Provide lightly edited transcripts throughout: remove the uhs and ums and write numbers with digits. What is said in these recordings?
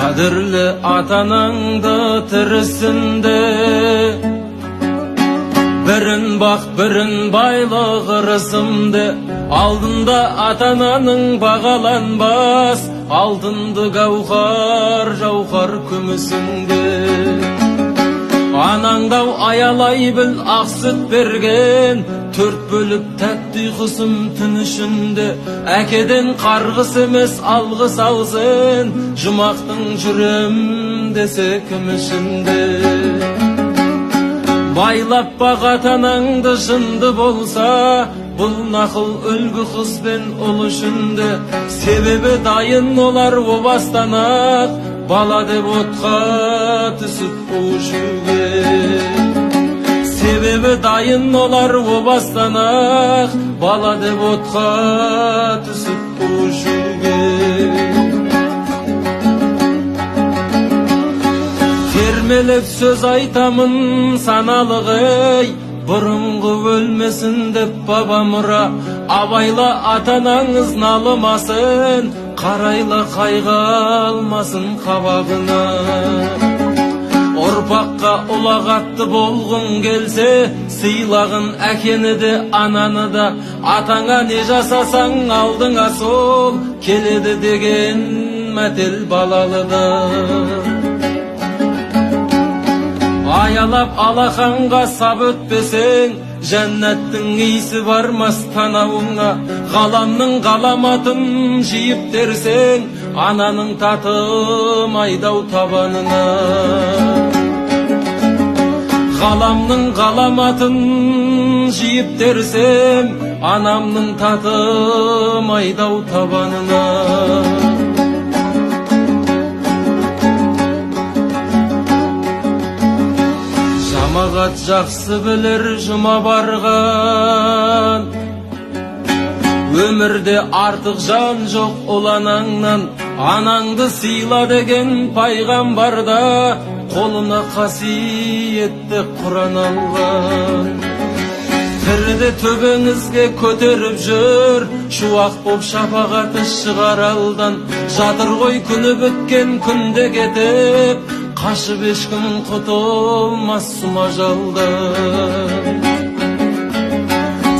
Kadirli atanаңды тірісінде, бірін бақ, бірін байлық ырысымды. Алдында атананың бағаланбас, алтынды гауһар, жауһар күмісіңді. Анаңдау аялай біл, ақ сүт берген, төрт бөліп тәтті ұйқысым түн ішінде. Әкеден қарғыс емес алғыс алсын, жұмақтың жүрем десе кім ішінде. Байлап бақ атанаңды жынды болса, бұл нақыл үлгі қыз бен ұл үшінде. Себебі дайын олар о бастан-ақ, бала деп отқа түсіп қушуге. Себебі дайын олар о бастан-ақ, бала деп отқа түсіп қушуге. Термелеп сөз айтамын саналығы, бұрынғы өлмесін деп баба мұра. Абайла атанаңыз налымасын, қарайла қайға алмасын қабағына. Ұрпаққа ұлағатты болғың келсе, сыйлағын әкені де ананы да. Атаңа не жасасаң алдыңа сол, келеді деген мәтел балалыда. Аялап алақанға сап өтпесең, жәннәттің иісі бармас танауыңа. Ғаламның ғаламатын жиып терсең, ананың татым айдау табанына. Ғаламның ғаламатын жиып терсең, анамның татым айдау табанына. Жамағат жақсы білір жұма барған, өмірде артық жан жоқ ол анаңнан. Анаңды сыйла деген пайғамбарда, қолына қасиетті Құран алған. Тіріде төбеңізге көтеріп жүр, шуақ боп шапағаты шығар алдан. Жатыр ғой күні біткен күнде кетіп, қашып ешкім құтылмас сұма жалдан.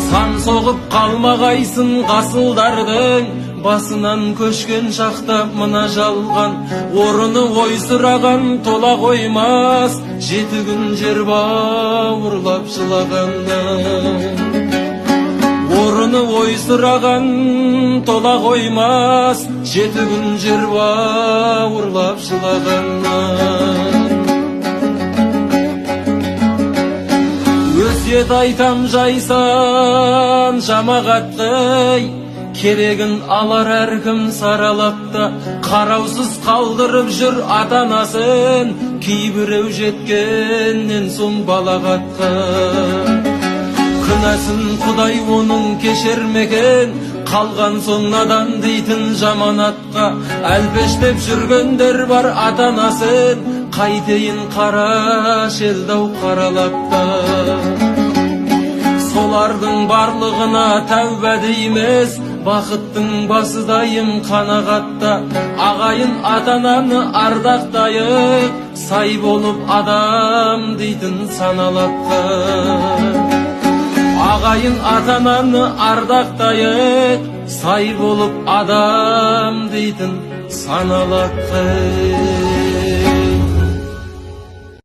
Сан соғып қалмағайсын ғасылдардың, басынан көшкен шақта мына жалған. Орыны ойсыраған тола қоймас, 7 күн жер бауырлап жылағаннан. Орыны ойсыраған тола қоймас, 7 күн жер бауырлап жылағаннан. Өсиет айтам жайсан жамағатқай, керегін алар әркім саралапта. Қараусыз қалдырып жүр атанасын, кейбіреу жеткеннен соң балағатқа. Күнәсін Құдай оның кешермеген, қалған соң надан дейтін жаманатқа. Әлпештеп жүргендер бар атанасын, қайтейін қара шелдау қаралапта. Солардың барлығына тәубә дейміз, бақыттың басы дайым қанағатта. Ағайын атананы ардақтайық, сай болып адам дейтін саналатқа. Ағайын атананы ардақтайық, сай болып адам дейтін саналатқа.